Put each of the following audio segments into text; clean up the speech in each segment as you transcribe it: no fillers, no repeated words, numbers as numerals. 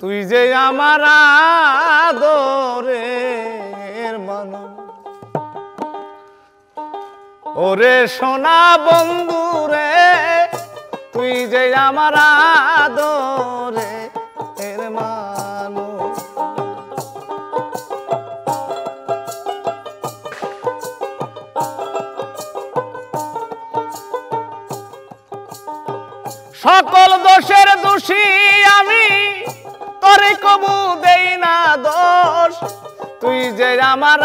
তুই যে আমার আদরের মানুষ ওরে সোনা বন্ধু রে তুই যে আমার আদরের মানুষ সকল দোষের দোষী আমি তোরে কবু দেই না দোষ তুই যে আমার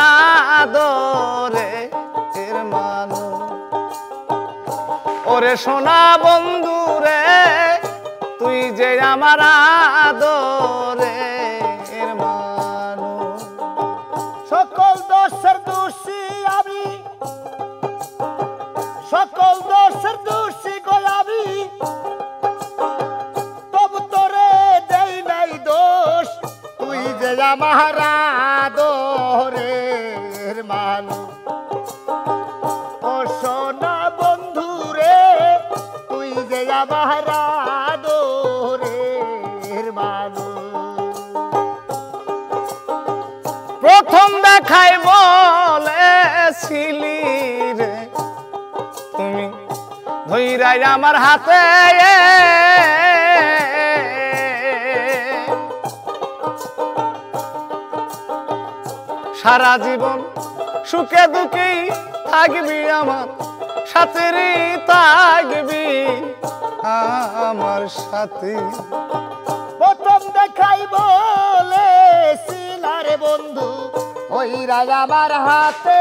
আদরের মানুষ ওরে সোনা বন্ধু রে তুই যে আমার আদরের মানুষ সকল দোষের দোষী আমি সকল দোষের দোষী গোলামি তবু তোরে দেই নাই দোষ তুই যে আমার আদরের মানুষ ও সোনা বন্ধু রে তুই যে আমার আদরের মানুষ প্রথম দেখাই বলেছিলি রে তুমি ধইরাই আমার হাতে সারা জীবন সুখে দুঃখে থাকবি আমার সাথে রে থাকবি আমার সাথে প্রথম দেখাই বলেছিলা রে বন্ধু ওইরা আমার হাতে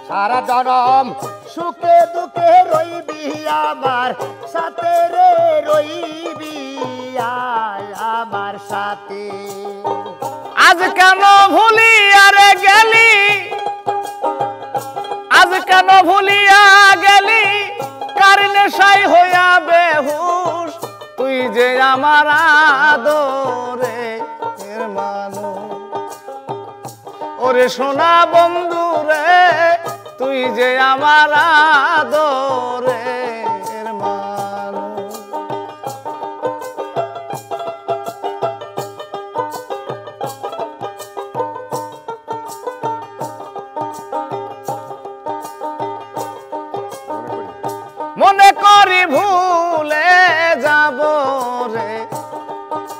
সারা জনম সুখে দুঃখে রইবি আমার সাথে রে রইবি আমার সাথে আজ কেন ভুলিয়া রে গেলি আজ কেন ভুলিয়া গেলি কার নেশাই হইয়া বেহুশ তুই যে আমার আদরের মানুষ ওরে সোনা বন্ধু রে তুই যে আমার আদরের মানুষ মনে করি ভুলে যাব রে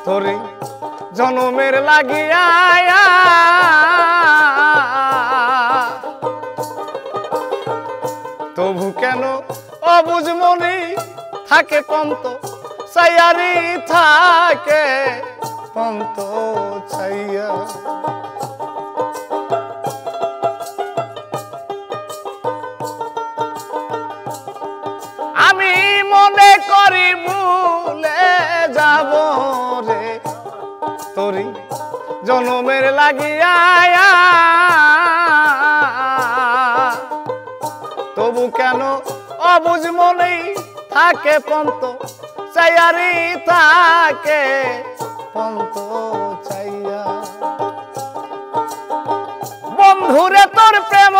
তোরে জনমের লাগিয়া তবু কেন অবুঝ মনে থাকে পন্ত চাইয়ারি থাকে পন্ত চাইয়া আমি মনে করি ভুলে যাব রে তোরি জনমের লাগিয়া তবু কেন অবুঝ মনেই থাকে পন্ত চাইয়ারি থাকে পন্ত চাইয়া বন্ধুরে তোর প্রেম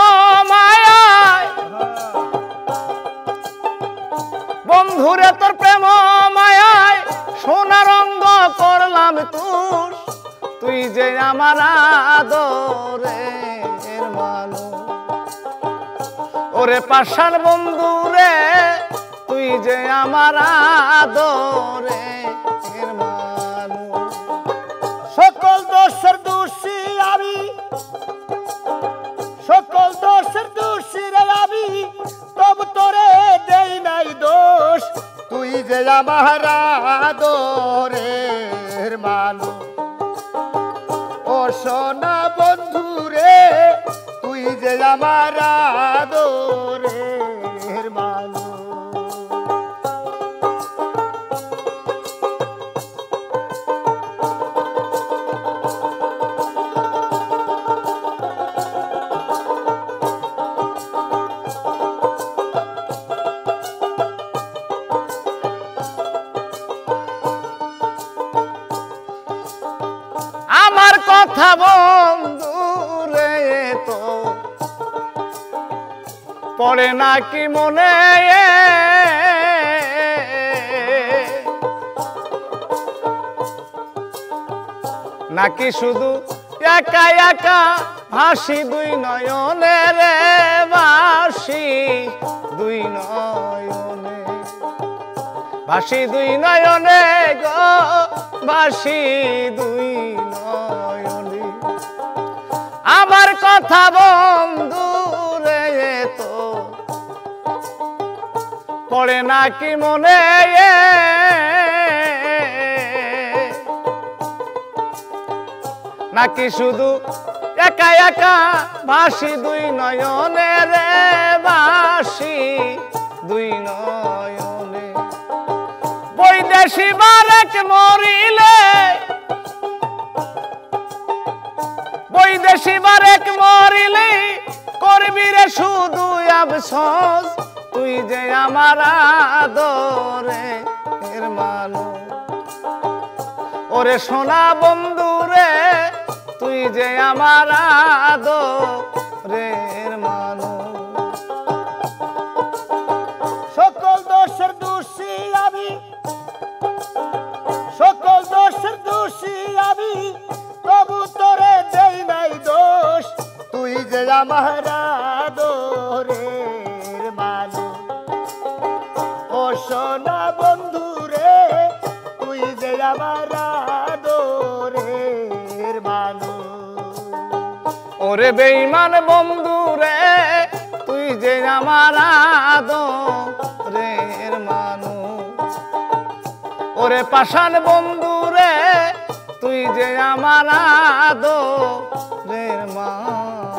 মায়ায় বন্ধুরে তোর প্রেম মায়ায় সোনা রঙ্গ করলাম তুই যে আমার আদরের মানুষ ওরে পাষাণ বন্ধু রে তুই যে আমার আদরের মানুষ সকল দোষের দোষী আমি সকল দোষের দোষী রে আমি তবু তোরে দেই নাই দোষ তুই যে আমার আদরের মানুষ ও সোনা বন্ধু রে তুই যে আমার আদরের মানুষ আমার কথা বন্ধু রে তো পড়ে নাকি মনে নাকি শুধু একা একা ভাসি দুই নয়নে রে ভাসি দুই নয়নে ভাসি দুই নয়নে গো ভাসি দুই নয়নে আমার কথা বন্ধু রে তো পড়ে নাকি মনে নাকি শুধু একা একা ভাসি দুই নয়নে রে ভাসি দুই নয়নে বৈদেশি বারেক মরিলে বৈদেশি বারেক মরিলে করবি রে শুধু আফসোস তুই যে আমার আদরের মানুষ ওরে সোনা বন্ধু রে তুই যে আমার আদরের মানুষ সকল দোষের দোষী আমি সকল দোষের দোষী আমি তবু তোরে দেই নাই দোষ তুই যে আমার আদরের মানুষ ও সোনা বন্ধু রে তুই যে আমার আদরের মানুষ ওরে বেঈমান বন্ধু রে তুই যে আমার আদরের মানুষ ওরে পাষাণ বন্ধু রে তুই যে আমার আদরের মানুষ